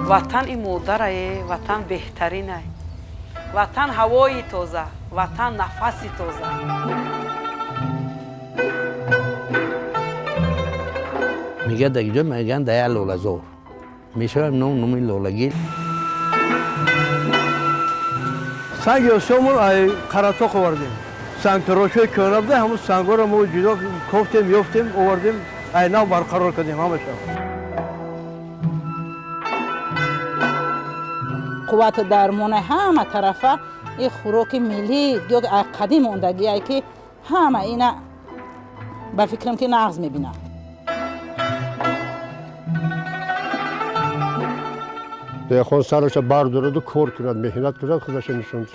وطن این مادره، وطن بهترینه، وطن هوای تازه، وطن نفس تازه. میگه دیگه میگن دیا لولزور میشه نومی لولگی. سنگ یاسمون ای قراتاق آوردیم. سنگ تراشوی کنابده همون سنگا رو ما جدا کوفتیم یافتیم آوردیم ای نو برقرار کردیم همش. قوت درمان همه طرفه این خوراک ملی دیگه قدیم موندگیه که همه اینا به فکرم که نقض میبینم. دهقان سرش بردارد و کار کند، محنت کند، خودش نشون